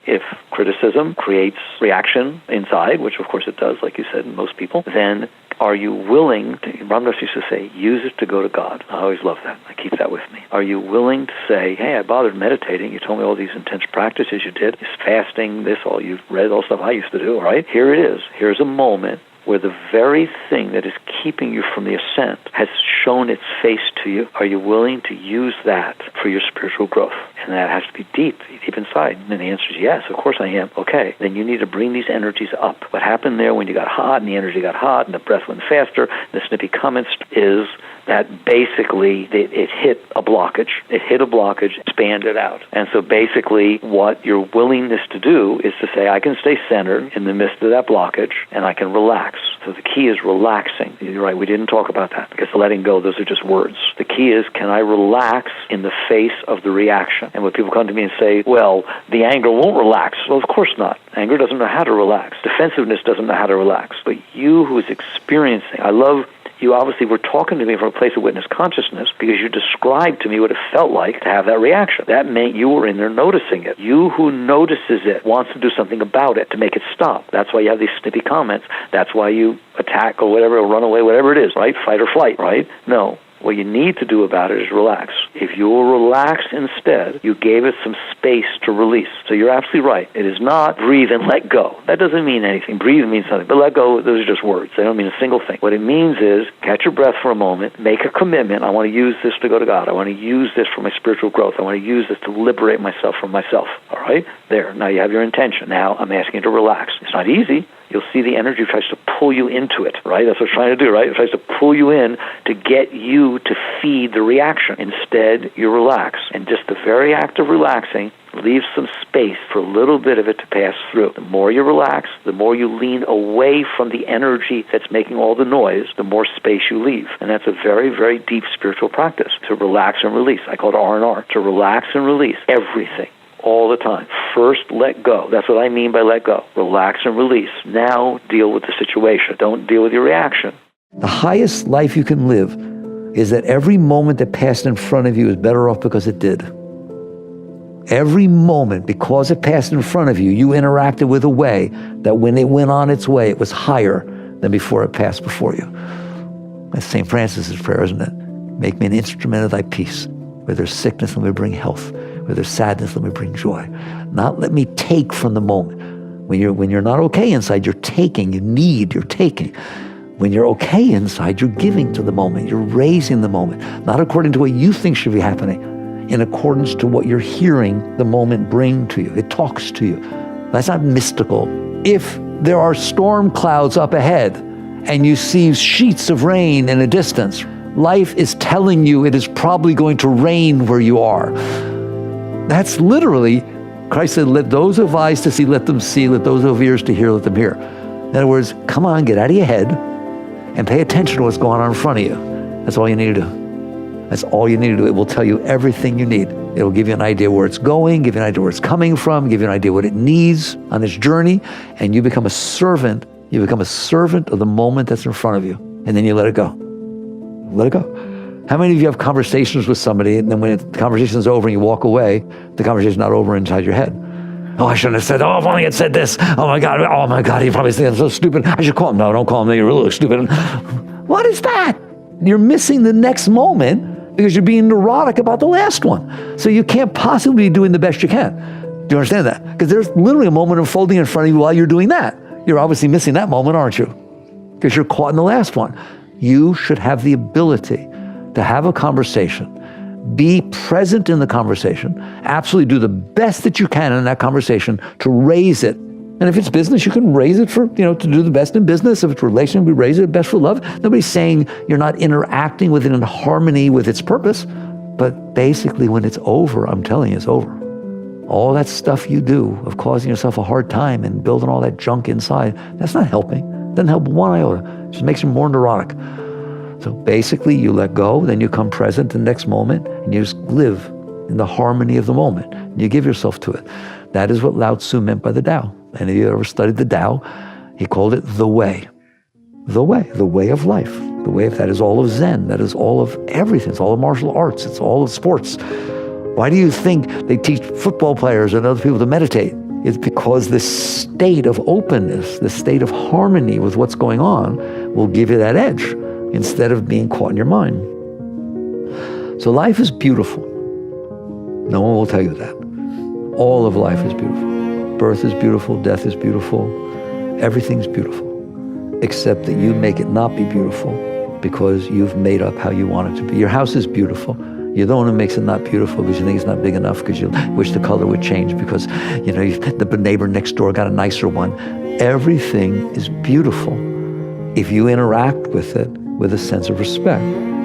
If criticism creates reaction inside, which of course it does, like you said, in most people, then are you willing to, Ramdas used to say, use it to go to God. I always love that. I keep that with me. Are you willing to say, hey, I bothered meditating. You told me all these intense practices you did, this fasting, this, all you've read, all stuff I used to do, all right? Here it is. Here's a moment where the very thing that is keeping you from the ascent has shown its face to you. Are you willing to use that for your spiritual growth? And that has to be deep inside. And the answer is yes, of course I am. Okay, then you need to bring these energies up. What happened there when you got hot and the energy got hot and the breath went faster, the snippy comments is that basically it hit a blockage. It hit a blockage, expanded out. And so basically what your willingness to do is to say, I can stay centered in the midst of that blockage and I can relax. So the key is relaxing. You're right, we didn't talk about that because letting go, those are just words. The key is, can I relax in the face of the reaction? And when people come to me and say, well, the anger won't relax. Well, of course not. Anger doesn't know how to relax. Defensiveness doesn't know how to relax. But you who is experiencing, I love you obviously were talking to me from a place of witness consciousness because you described to me what it felt like to have that reaction. That meant you were in there noticing it. You who notices it wants to do something about it to make it stop. That's why you have these snippy comments. That's why you attack or whatever, or run away, whatever it is, right? Fight or flight, right? No. What you need to do about it is relax. If you will relax instead, you gave it some space to release. So you're absolutely right. It is not breathe and let go. That doesn't mean anything. Breathe means something. But let go, those are just words. They don't mean a single thing. What it means is catch your breath for a moment, make a commitment. I want to use this to go to God. I want to use this for my spiritual growth. I want to use this to liberate myself from myself. All right? There. Now you have your intention. Now I'm asking you to relax. It's not easy. You'll see the energy tries to pull you into it, right? That's what it's trying to do, right? It tries to pull you in to get you to feed the reaction. Instead, you relax. And just the very act of relaxing leaves some space for a little bit of it to pass through. The more you relax, the more you lean away from the energy that's making all the noise, the more space you leave. And that's a very, very deep spiritual practice, to relax and release. I call it R&R, to relax and release everything. All the time. First, let go. That's what I mean by let go. Relax and release. Now, deal with the situation. Don't deal with your reaction. The highest life you can live is that every moment that passed in front of you is better off because it did. Every moment, because it passed in front of you, you interacted with a way that when it went on its way, it was higher than before it passed before you. That's St. Francis's prayer, isn't it? Make me an instrument of thy peace. Where there's sickness, let me bring health. Where there's sadness, let me bring joy. Not let me take from the moment. When you're not okay inside, you're taking. You're taking. When you're okay inside, you're giving to the moment. You're raising the moment. Not according to what you think should be happening, in accordance to what you're hearing the moment bring to you. It talks to you. That's not mystical. If there are storm clouds up ahead and you see sheets of rain in a distance, life is telling you it is probably going to rain where you are. That's literally, Christ said, let those who have eyes to see, let them see. Let those who have ears to hear, let them hear. In other words, come on, get out of your head and pay attention to what's going on in front of you. That's all you need to do. That's all you need to do. It will tell you everything you need. It will give you an idea where it's going, give you an idea where it's coming from, give you an idea what it needs on its journey, and you become a servant. You become a servant of the moment that's in front of you, and then you let it go. Let it go. How many of you have conversations with somebody, and then when the conversation's over and you walk away, the conversation's not over inside your head? Oh, I shouldn't have said, oh, if only I had said this. Oh my God, he probably thinks I'm so stupid. I should call him. No, don't call him. You're really stupid. What is that? You're missing the next moment because you're being neurotic about the last one. So you can't possibly be doing the best you can. Do you understand that? Because there's literally a moment unfolding in front of you while you're doing that. You're obviously missing that moment, aren't you? Because you're caught in the last one. You should have the ability to have a conversation, be present in the conversation, absolutely do the best that you can in that conversation to raise it. And if it's business, you can raise it for, to do the best in business. If it's relationship, we raise it best for love. Nobody's saying you're not interacting with it in harmony with its purpose. But basically, when it's over, I'm telling you, it's over. All that stuff you do of causing yourself a hard time and building all that junk inside, that's not helping. It doesn't help one iota. It just makes you more neurotic. So basically, you let go, then you come present the next moment, and you just live in the harmony of the moment. And you give yourself to it. That is what Lao Tzu meant by the Tao. Any of you ever studied the Tao? He called it the way. The way of life. The way of that is all of Zen. That is all of everything. It's all of martial arts. It's all of sports. Why do you think they teach football players and other people to meditate? It's because this state of openness, this state of harmony with what's going on will give you that edge instead of being caught in your mind. So life is beautiful. No one will tell you that. All of life is beautiful. Birth is beautiful, death is beautiful, everything's beautiful, except that you make it not be beautiful because you've made up how you want it to be. Your house is beautiful. You're the one who makes it not beautiful because you think it's not big enough, because you wish the color would change, because the neighbor next door got a nicer one. Everything is beautiful if you interact with it with a sense of respect,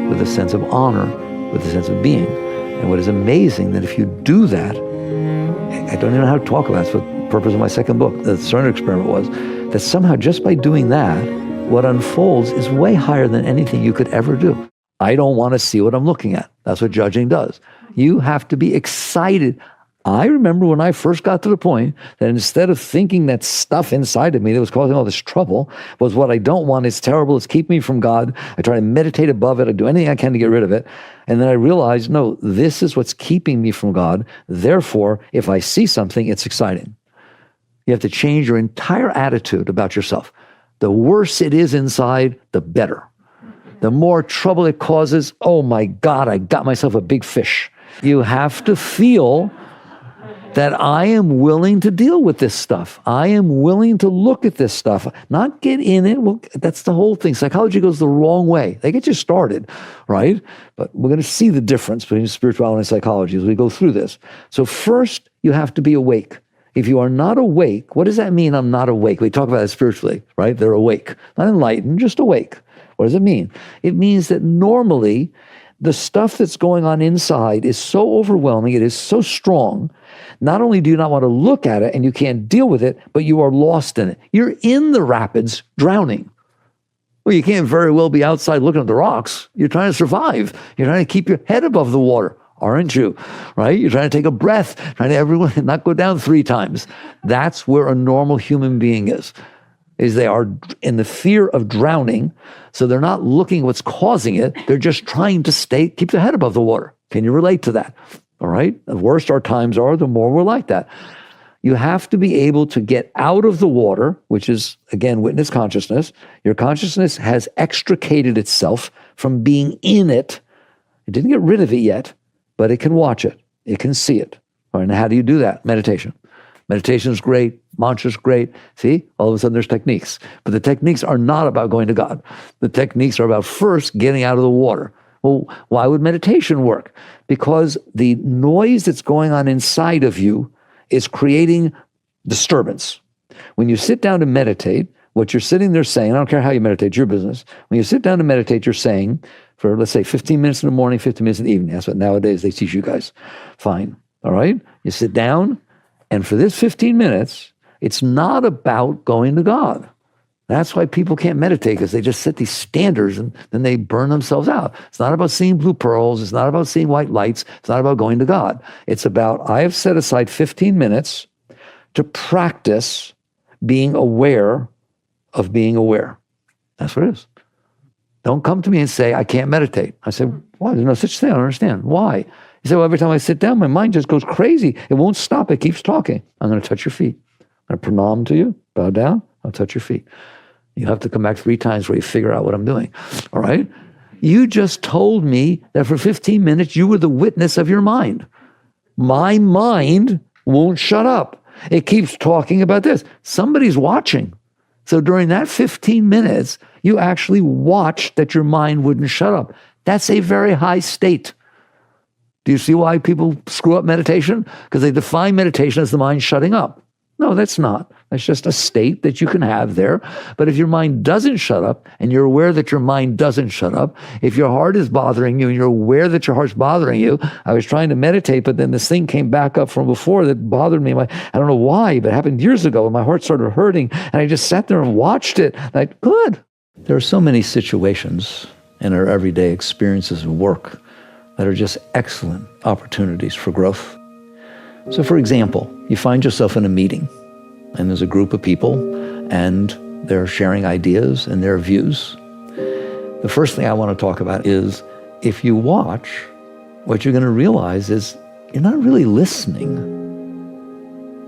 with a sense of honor, with a sense of being. And what is amazing, that if you do that, I don't even know how to talk about it. That's what the purpose of my second book, the Surrender Experiment, was that somehow just by doing that, what unfolds is way higher than anything you could ever do. I don't want to see what I'm looking at. That's what judging does. You have to be excited. I remember when I first got to the point that instead of thinking that stuff inside of me that was causing all this trouble was what I don't want, it's terrible, it's keeping me from God, I try to meditate above it, I do anything I can to get rid of it. And then I realized, no, this is what's keeping me from God. Therefore, if I see something, it's exciting. You have to change your entire attitude about yourself. The worse it is inside, the better. The more trouble it causes, oh my God, I got myself a big fish. You have to feel that I am willing to deal with this stuff. I am willing to look at this stuff, not get in it. Well, that's the whole thing. Psychology goes the wrong way. They get you started, right? But we're going to see the difference between spirituality and psychology as we go through this. So first, you have to be awake. If you are not awake, what does that mean, I'm not awake? We talk about it spiritually, right? They're awake. Not enlightened, just awake. What does it mean? It means that normally the stuff that's going on inside is so overwhelming, it is so strong. Not only do you not want to look at it and you can't deal with it, but you are lost in it. You're in the rapids drowning. Well, you can't very well be outside looking at the rocks. You're trying to survive. You're trying to keep your head above the water, aren't you? Right? You're trying to take a breath, trying to not go down 3 times. That's where a normal human being is they are in the fear of drowning. So they're not looking at what's causing it. They're just trying to keep their head above the water. Can you relate to that? All right? The worse our times are, the more we're like that. You have to be able to get out of the water, which is, again, witness consciousness. Your consciousness has extricated itself from being in it. It didn't get rid of it yet, but it can watch it. It can see it. All right, and how do you do that? Meditation. Meditation is great. Mantra is great. See, all of a sudden there's techniques. But the techniques are not about going to God. The techniques are about first getting out of the water. Well, why would meditation work? Because the noise that's going on inside of you is creating disturbance. When you sit down to meditate, what you're sitting there saying, I don't care how you meditate, it's your business. When you sit down to meditate, you're saying, for let's say 15 minutes in the morning, 15 minutes in the evening. That's what nowadays they teach you guys. Fine. All right? You sit down, and for this 15 minutes, it's not about going to God. That's why people can't meditate, because they just set these standards and then they burn themselves out. It's not about seeing blue pearls. It's not about seeing white lights. It's not about going to God. It's about, I have set aside 15 minutes to practice being aware of being aware. That's what it is. Don't come to me and say, I can't meditate. I say, why? There's no such thing. I don't understand. Why? You say, well, every time I sit down, my mind just goes crazy. It won't stop. It keeps talking. I'm going to touch your feet. I'm going to pranam to you, bow down, I'll touch your feet. You have to come back 3 times where you figure out what I'm doing. All right? You just told me that for 15 minutes, you were the witness of your mind. My mind won't shut up. It keeps talking about this. Somebody's watching. So during that 15 minutes, you actually watched that your mind wouldn't shut up. That's a very high state. Do you see why people screw up meditation? Because they define meditation as the mind shutting up. No, that's not. That's just a state that you can have there. But if your mind doesn't shut up, and you're aware that your mind doesn't shut up, if your heart is bothering you and you're aware that your heart's bothering you, I was trying to meditate, but then this thing came back up from before that bothered me. I don't know why, but it happened years ago, and my heart started hurting, and I just sat there and watched it. Like, good. There are so many situations in our everyday experiences of work that are just excellent opportunities for growth. So for example, you find yourself in a meeting and there's a group of people and they're sharing ideas and their views. The first thing I want to talk about is if you watch, what you're going to realize is you're not really listening.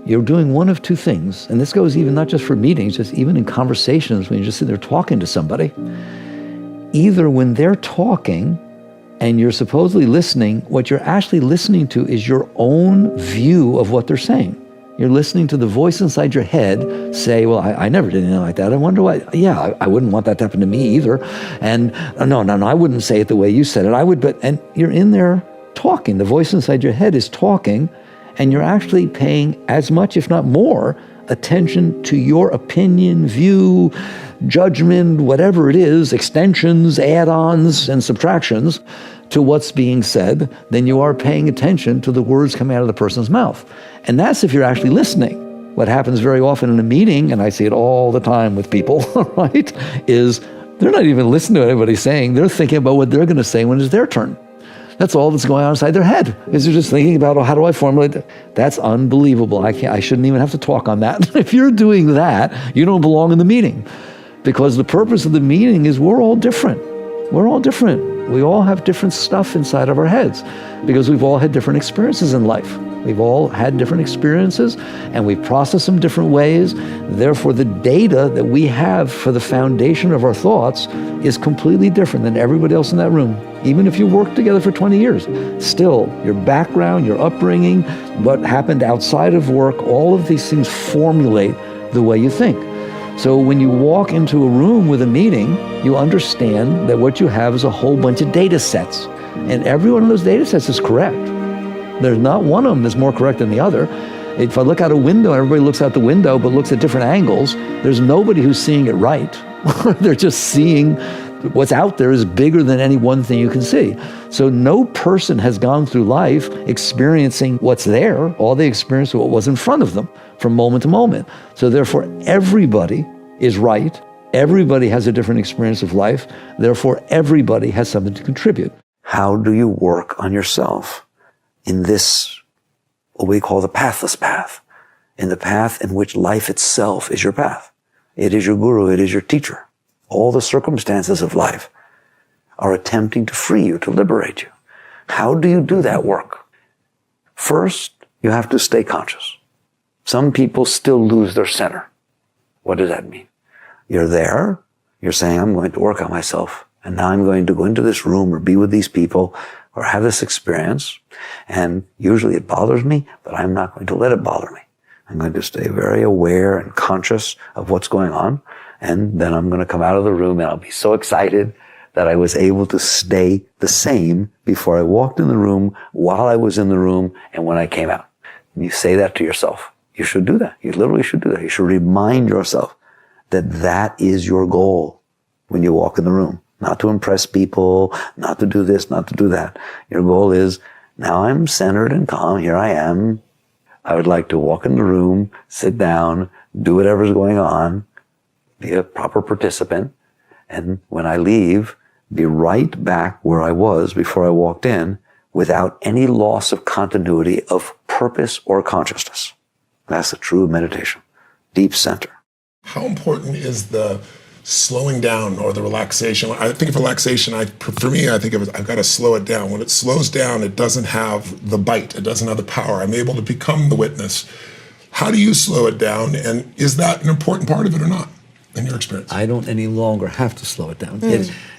You're doing one of 2 things, and this goes even not just for meetings, just even in conversations when you just sit there talking to somebody. Either when they're talking and you're supposedly listening, what you're actually listening to is your own view of what they're saying. You're listening to the voice inside your head say, well, I never did anything like that. I wonder why. Yeah, I wouldn't want that to happen to me either. And no, I wouldn't say it the way you said it. I would, and you're in there talking. The voice inside your head is talking, and you're actually paying as much, if not more, attention to your opinion, view, judgment, whatever it is, extensions, add-ons, and subtractions to what's being said, then you are paying attention to the words coming out of the person's mouth. And that's if you're actually listening. What happens very often in a meeting, and I see it all the time with people, right, is they're not even listening to what anybody's saying. They're thinking about what they're going to say when it's their turn. That's all that's going on inside their head, is they're just thinking about, how do I formulate that? That's unbelievable. I shouldn't even have to talk on that. If you're doing that, you don't belong in the meeting. Because the purpose of the meeting is we're all different. We're all different. We all have different stuff inside of our heads because we've all had different experiences in life. We've all had different experiences, and we process them different ways. Therefore, the data that we have for the foundation of our thoughts is completely different than everybody else in that room. Even if you worked together for 20 years, still, your background, your upbringing, what happened outside of work, all of these things formulate the way you think. So when you walk into a room with a meeting, you understand that what you have is a whole bunch of data sets. And every one of those data sets is correct. There's not one of them that's more correct than the other. If I look out a window and everybody looks out the window but looks at different angles, there's nobody who's seeing it right. They're just seeing what's out there is bigger than any one thing you can see. So no person has gone through life experiencing what's there. All they experience is what was in front of them from moment to moment. So therefore, everybody is right. Everybody has a different experience of life. Therefore, everybody has something to contribute. How do you work on yourself in this, what we call the pathless path, in the path in which life itself is your path? It is your guru, it is your teacher. All the circumstances of life are attempting to free you, to liberate you. How do you do that work? First, you have to stay conscious. Some people still lose their center. What does that mean? You're there, you're saying, I'm going to work on myself, and now I'm going to go into this room or be with these people or have this experience, and usually it bothers me, but I'm not going to let it bother me. I'm going to stay very aware and conscious of what's going on. And then I'm going to come out of the room and I'll be so excited that I was able to stay the same before I walked in the room, while I was in the room, and when I came out. And you say that to yourself. You should do that. You literally should do that. You should remind yourself that that is your goal when you walk in the room. Not to impress people, not to do this, not to do that. Your goal is, now I'm centered and calm. Here I am. I would like to walk in the room, sit down, do whatever's going on, be a proper participant, and when I leave, be right back where I was before I walked in without any loss of continuity of purpose or consciousness. That's the true meditation. Deep center. How important is the slowing down or the relaxation? I think of relaxation, for me, I think of it, I've got to slow it down. When it slows down, it doesn't have the bite. It doesn't have the power. I'm able to become the witness. How do you slow it down? And is that an important part of it or not? In your experience? I don't any longer have to slow it down.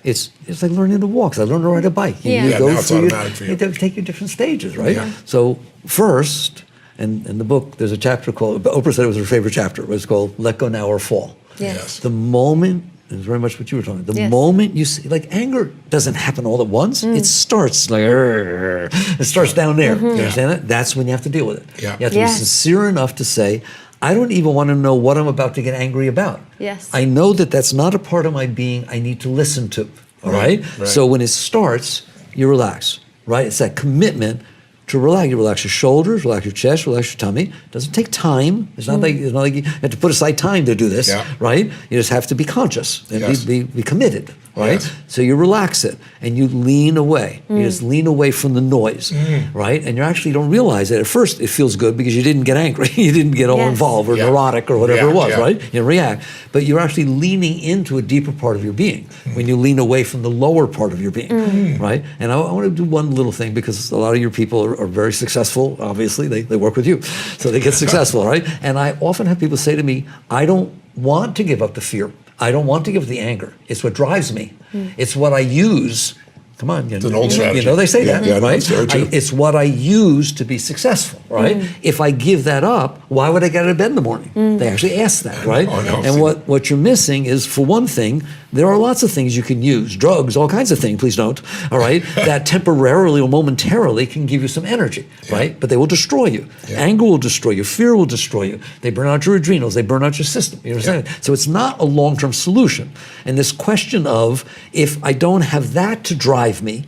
It's like learning to walk. I learned to ride a bike. You go now it's automatic for you. You take your different stages, right? Yeah. So first, and in the book, there's a chapter called, Oprah said it was her favorite chapter. It was called Let Go Now or Fall. Yes. The moment, it's very much what you were talking about, the moment you see, like anger doesn't happen all at once. It starts like, it starts down there. You understand that? That's when you have to deal with it. Yeah. You have to be sincere enough to say, I don't even want to know what I'm about to get angry about. Yes. I know that that's not a part of my being I need to listen to, all right? So when it starts, you relax, right? It's that commitment to relax. You relax your shoulders, relax your chest, relax your tummy. It doesn't take time. It's not like you have to put aside time to do this, right? You just have to be conscious and be committed, right? So you relax it and you lean away. You just lean away from the noise, right? And you actually don't realize it. At first, it feels good because you didn't get angry. You didn't get all involved or neurotic or whatever it was, right? You react. But you're actually leaning into a deeper part of your being when you lean away from the lower part of your being, right? And I want to do one little thing because a lot of your people are very successful. Obviously, they work with you. So they get successful, right? And I often have people say to me, I don't want to give up the fear. I don't want to give up the anger. It's what drives me. It's what I use. Come on, it's an old strategy. You know they say that, right? No, it's what I use to be successful, right? If I give that up, why would I get out of bed in the morning? They actually ask that, right? And what you're missing is, for one thing, there are lots of things you can use, drugs, all kinds of things, please don't, all right, that temporarily or momentarily can give you some energy, right? But they will destroy you. Anger will destroy you. Fear will destroy you. They burn out your adrenals. They burn out your system. You understand? So it's not a long-term solution. And this question of, if I don't have that to drive me,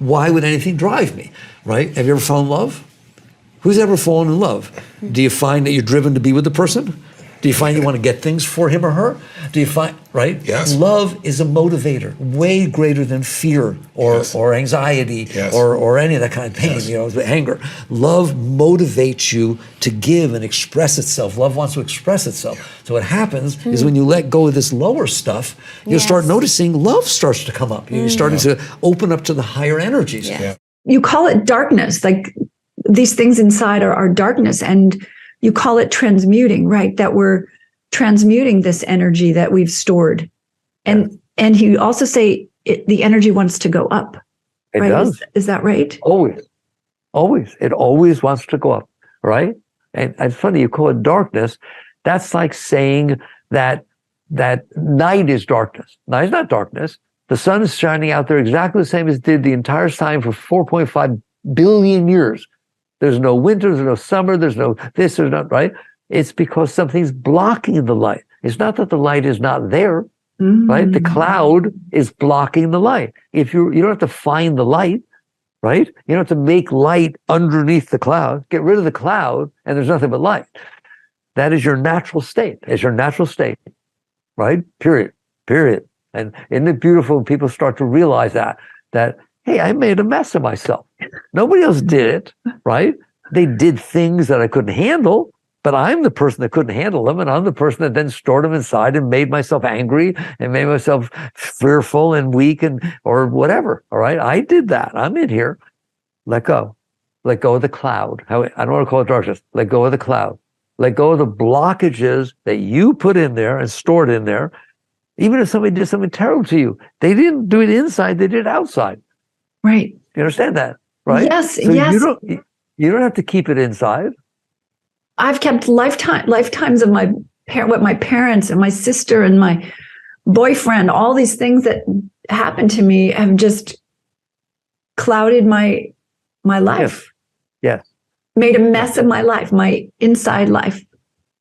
why would anything drive me, right? Have you ever fallen in love? Who's ever fallen in love? Do you find that you're driven to be with the person? Do you find you want to get things for him or her? Do you find, right? Yes. Love is a motivator, way greater than fear or anxiety or any of that kind of pain, anger. Love motivates you to give and express itself. Love wants to express itself. So what happens is when you let go of this lower stuff, you'll start noticing love starts to come up. You're starting to open up to the higher energies. You call it darkness, like these things inside are darkness, and you call it transmuting, right? That we're transmuting this energy that we've stored. And you also say the energy wants to go up. It right? does. Is that right? Always. It always wants to go up, right? And it's funny, you call it darkness. That's like saying that night is darkness. Night is not darkness. The sun is shining out there exactly the same as it did the entire time for 4.5 billion years. There's no winter, there's no summer, there's no this, there's not, right? It's because something's blocking the light. It's not that the light is not there, right? The cloud is blocking the light. If you don't have to find the light, right? You don't have to make light underneath the cloud. Get rid of the cloud and there's nothing but light. That is your natural state. It's your natural state, right? Period. And isn't it beautiful when people start to realize that, hey, I made a mess of myself. Nobody else did it, right? They did things that I couldn't handle, but I'm the person that couldn't handle them, and I'm the person that then stored them inside and made myself angry and made myself fearful and weak or whatever, all right? I did that. I'm in here. Let go. Let go of the cloud. I don't want to call it darkness. Let go of the cloud. Let go of the blockages that you put in there and stored in there. Even if somebody did something terrible to you, they didn't do it inside, they did it outside. Right. You understand that, right? Yes, so yes. You don't have to keep it inside. I've kept lifetimes of what my parents and my sister and my boyfriend, all these things that happened to me have just clouded my life. Yes. Made a mess of my life, my inside life.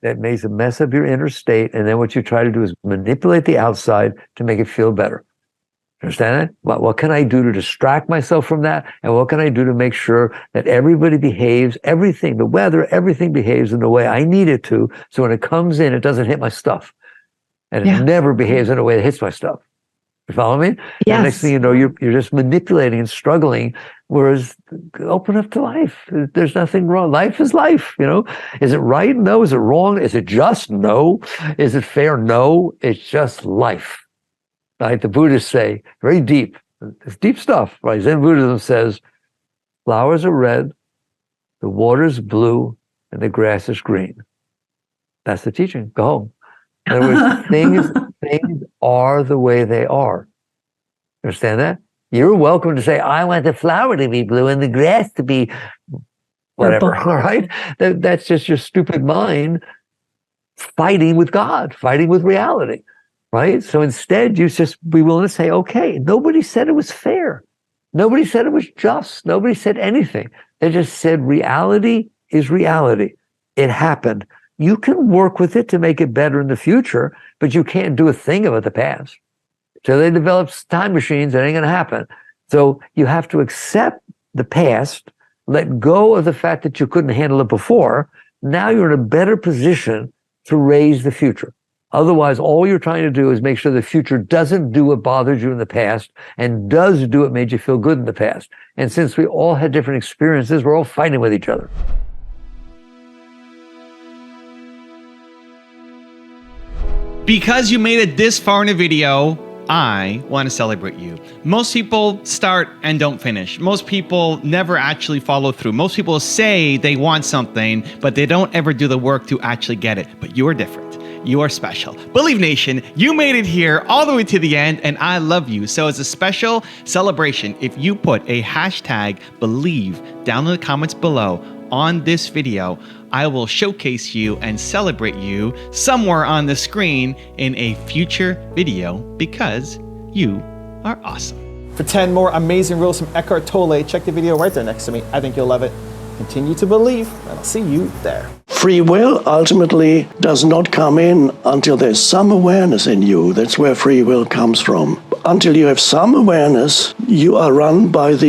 That makes a mess of your inner state, and then what you try to do is manipulate the outside to make it feel better. Understand it? What can I do to distract myself from that? And what can I do to make sure that everybody behaves, everything, the weather, everything behaves in the way I need it to, so when it comes in, it doesn't hit my stuff. And it never behaves in a way that hits my stuff. You follow me? Yes. And next thing you know, you're just manipulating and struggling, whereas open up to life. There's nothing wrong. Life is life, you know? Is it right? No. Is it wrong? Is it just? No. Is it fair? No. It's just life. Right? The Buddhists say, very deep, it's deep stuff, right? Zen Buddhism says, flowers are red, the water's blue, and the grass is green. That's the teaching. Go home. In other words, things are the way they are. Understand that? You're welcome to say, I want the flower to be blue and the grass to be whatever, all right? That's just your stupid mind fighting with God, fighting with reality, right? So instead, you just be willing to say, okay, nobody said it was fair. Nobody said it was just. Nobody said anything. They just said reality is reality. It happened. You can work with it to make it better in the future, but you can't do a thing about the past. So they developed time machines, that ain't going to happen. So you have to accept the past, let go of the fact that you couldn't handle it before. Now you're in a better position to raise the future. Otherwise, all you're trying to do is make sure the future doesn't do what bothered you in the past and does do what made you feel good in the past. And since we all had different experiences, we're all fighting with each other. Because you made it this far in a video, I want to celebrate you. Most people start and don't finish. Most people never actually follow through. Most people say they want something, but they don't ever do the work to actually get it. But you are different. You are special. Believe Nation, you made it here all the way to the end, and I love you. So as a special celebration, if you put a hashtag believe down in the comments below on this video, I will showcase you and celebrate you somewhere on the screen in a future video because you are awesome. For 10 more amazing rules from Eckhart Tolle, check the video right there next to me. I think you'll love it. Continue to believe, and I'll see you there. Free will ultimately does not come in until there's some awareness in you. That's where free will comes from. Until you have some awareness, you are run by the